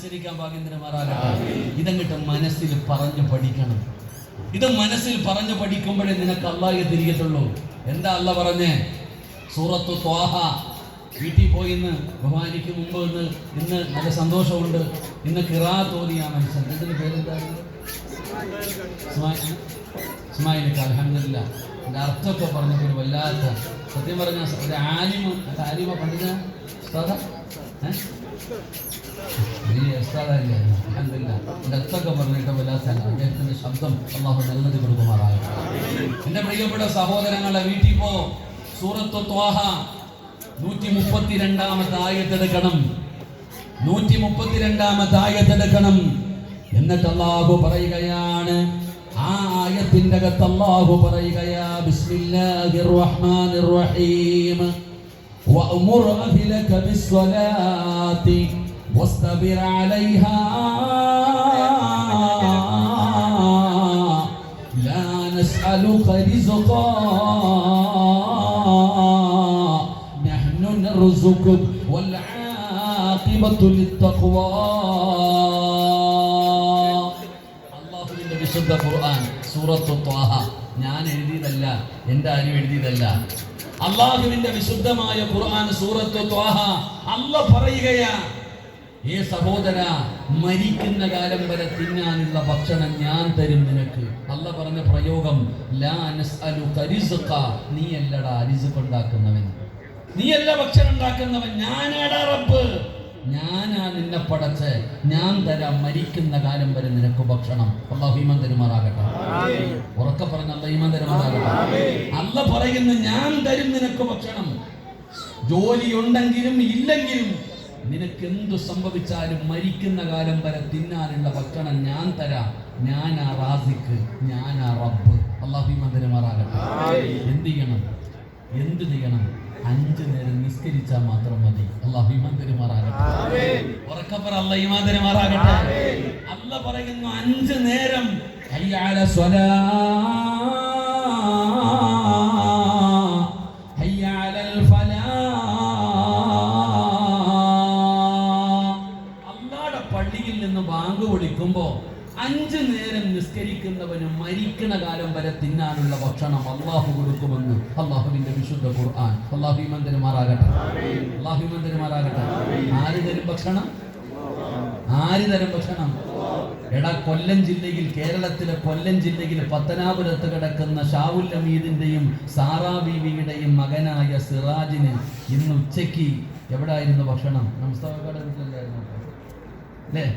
ഉച്ചരിക്കാൻ ഭാഗ്യന്തരമാറാകട്ടെ. ഇതങ്ങിട്ട് മനസ്സിൽ പറഞ്ഞു പഠിക്കണം. ഇത് മനസ്സിൽ പറഞ്ഞു പഠിക്കുമ്പോഴേ നിനക്ക് അള്ളാഹ് തിരികത്തുള്ളൂ. എന്താ അള്ളാഹ് പറഞ്ഞേ? സൂറത്തു ത്വാഹ. വീട്ടിൽ പോയി ഇന്ന് ബഹുമാനിക്ക് മുമ്പ് ഇന്ന് നല്ല സന്തോഷമുണ്ട്. ഇന്ന് ഖിറാഅത്ത് ഓതിയ മനുഷ്യൻ, ഇതിന്റെ പേരെന്താണ്? ഇസ്മായിൽ. അൽഹംദുലില്ലാഹ്. എൻ്റെ അർത്ഥമൊക്കെ പറഞ്ഞപ്പോൾ ഒരു വല്ലാത്ത, സത്യം പറഞ്ഞ ഒരു ആലിമ പണ്ഡിത ഉസ്താദല്ലേ. അൽഹംദുലില്ലാഹ്. എൻ്റെ അർത്ഥമൊക്കെ പറഞ്ഞിട്ട് വല്ലാത്ത അദ്ദേഹത്തിൻ്റെ ശബ്ദം അല്ലാഹു നല്ലത് കൊടുക്കുമാറാകട്ടെ. എൻ്റെ പ്രിയപ്പെട്ട സഹോദരങ്ങളെ, വീട്ടിൽ പോ. സൂറത്തു ത്വാഹ 132-ാമത്തെ ആയത്തെടുക്കണം. 132-ാമത്തെ ആയത്തെടുക്കണം. എന്നിട്ട് അല്ലാഹു പറയുകയാണ്, ആ ആയത്തിന്റെ അകത്ത് അല്ലാഹു പറയുകയാ, ബിസ്മില്ലാഹിർ റഹ്മാനിർ റഹീം വഅ്മുർ അഹ്ലക ബിസ്സലാത്തി വസ്തബിർ അലൈഹാ ലാ നസ്അലുക റിസ്ഖാ നഹ്നു നർസുകുക വൽ ആഖിബത്തു ലിത്തഖ്വാ. വിശുദ്ധ ഖുർആൻ സൂറത്തു ത്വാഹ ഞാൻ എഴുതിയതല്ല, എൻ്റെ ആരും എഴുതിയതല്ല. അള്ളാഹുവിന്റെ വിശുദ്ധമായ ഖുർആൻ സൂറത്തു ത്വാഹ അല്ലാഹ് പറയുകയാ, ഏ സഹോദര, മരിക്കുന്ന കാലം വരെ തിന്നാനുള്ള ഭക്ഷണം ഞാൻ തരും നിനക്ക്. അല്ലാഹ് പറഞ്ഞ പ്രയോഗം ലാ നസ്അലുക റിസ്ഖ. നീ അല്ലടാ റിസ്ഖ് ഉണ്ടാക്കുന്നവൻ, നീയല്ല ഭക്ഷണം ഉണ്ടാക്കുന്നവൻ, ഞാനാടാ റബ്ബ്. ഞാനാ നിന്നെ പടച്ച്, ഞാൻ തരാം മരിക്കുന്ന കാലം വരെ നിനക്ക് ഭക്ഷണം. അല്ലാഹു ഈമാൻ തരുമാറാകട്ടെ. ഉറക്കെ പറഞ്ഞ അല്ലാഹു ഈമാൻ തരുമാറാകട്ടെ. അല്ലാഹ് പറയുന്നു, ഞാൻ തരും നിനക്ക് ഭക്ഷണം. ജോലി ഉണ്ടെങ്കിലും ഇല്ലെങ്കിലും നിനക്ക് എന്തു സംഭവിച്ചാലും മരിക്കുന്ന കാലം വരെ തിന്നാനുള്ള ഭക്ഷണം ഞാൻ തരാം. ഞാനാ റാസിഖ്, ഞാനാ റബ്ബ്. അല്ലാഹു ഈമാൻ തരുമാറാകട്ടെ. എന്ത് ചെയ്യണം? 5 നേരം നിസ്കരിച്ചാൽ മാത്രം മതി. അല്ലാഹു ഈമാൻ തരുമാറാകട്ടെ. ഉറക്കെ പറ അല്ലാഹു ഈമാൻ തരുമാറാകട്ടെ. അല്ലാഹ് പറയുന്നു 5 നേരം ഹയ്യ അല സ്വലാ ഹയ്യ അലൽ ഫലാ. അല്ലാഹുവിന്റെ പള്ളിയിൽ നിന്ന് ബാങ്ക് വിളിക്കുമ്പോൾ 5 നേരം നിസ്കരിക്കുന്നവന് മരിക്കണ കാലം വരെ തിന്നാനുള്ള ഭക്ഷണം അല്ലാഹു കൊടുക്കുമെന്ന് അല്ലാഹുവിന്റെ വിശുദ്ധ ഖുർആൻ. അല്ലാഹു ഈമാൻ തരുമാറാകട്ടെ. അല്ലാഹു ഈമാൻ തരുമാറാകട്ടെ. ആര് തരും ഭക്ഷണം? ആര് തരും ഭക്ഷണം? എടാ, കൊല്ലം ജില്ലയിൽ, കേരളത്തിലെ കൊല്ലം ജില്ലയിൽ പത്തനാപുരത്ത് കിടക്കുന്ന ഷാവുൽ ഹമീദിന്റെയും സാറാ ബീവിയുടെയും മകനായ സിറാജിന് ഇന്ന് ഉച്ചയ്ക്ക് എവിടായിരുന്നു ഭക്ഷണം? മുസ്തഫയുടെ വീട്ടിലല്ലായിരുന്നു അല്ലേ?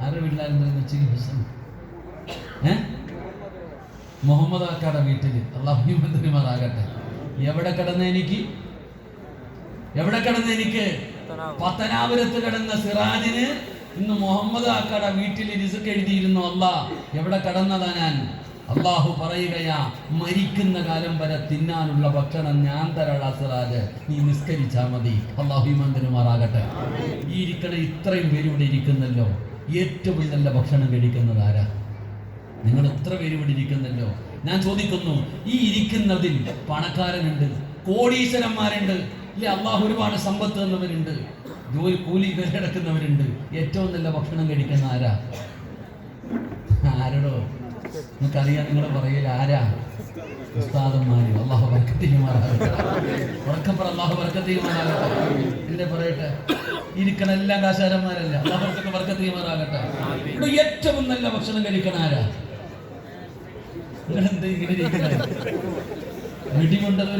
ആരുടെ വീട്ടിലായിരുന്നു ഉച്ചയ്ക്ക് ഭക്ഷണം? മുഹമ്മദ് ആക്കാടെ വീട്ടിൽ. അല്ലാഹു ഈമാൻ തരുമാറാകട്ടെ. എവിടെ കിടന്ന് എനിക്ക് പത്തനാപുരത്ത് കിടന്ന സിറാജിന് ഇന്ന് മുഹമ്മദ് ആക്കാടെ വീട്ടിൽ റിസ്ക് എഴുതിയിരുന്നു. അല്ലാഹ് എവിടെ കിടന്നതാ ഞാൻ? അല്ലാഹു പറയുകയാ, മരിക്കുന്ന കാലം വരെ തിന്നാനുള്ള ഭക്ഷണം ഞാൻ തരാടാ സിറാജ്, നീ നിസ്കരിച്ചാ മതി. അല്ലാഹു ഈമാൻ തരുമാറാകട്ടെ. ഈ ഇരിക്കണ ഇത്രയും പേര് ഇവിടെ ഇരിക്കുന്നല്ലോ, ഏറ്റവും നല്ല ഭക്ഷണം കഴിക്കുന്നത് ആരാ? നിങ്ങൾ എത്ര പേര് ഇവിടെ ഇരിക്കുന്നല്ലോ. ഞാൻ ചോദിക്കുന്നു, ഈ ഇരിക്കുന്നതിൽ പണക്കാരനുണ്ട്, കോടീശ്വരന്മാരുണ്ട്, ഇല്ല, അള്ളാഹു ഒരുപാട് സമ്പത്ത് തന്നവരുണ്ട്, ജോലി കൂലി കിടക്കുന്നവരുണ്ട്. ഏറ്റവും നല്ല ഭക്ഷണം കഴിക്കുന്ന ആരാ? ആരോടോ നിങ്ങൾക്കറിയാം, നിങ്ങൾ പറയൽ ആരാ? ഉസ്താദന്മാര്. അല്ലാഹു ബർക്കത്ത് ചെയ്യുമാറാകട്ടെ. ഉറക്കപ്പുറം അല്ലാഹു ബർക്കത്ത് ചെയ്യുമാറാകട്ടെ. എന്നെ പറയട്ടെ, ഇരിക്കണ എല്ലാ കാശാരന്മാരല്ല. അല്ലാഹു ബർക്കത്ത് ചെയ്യുമാറാകട്ടെ. ഇവിടെ ഏറ്റവും നല്ല ഭക്ഷണം കഴിക്കണ ആരാ? നിങ്ങളെന്ത് ഇങ്ങനെ ഇരിക്കണേ? വെടികൊണ്ടത്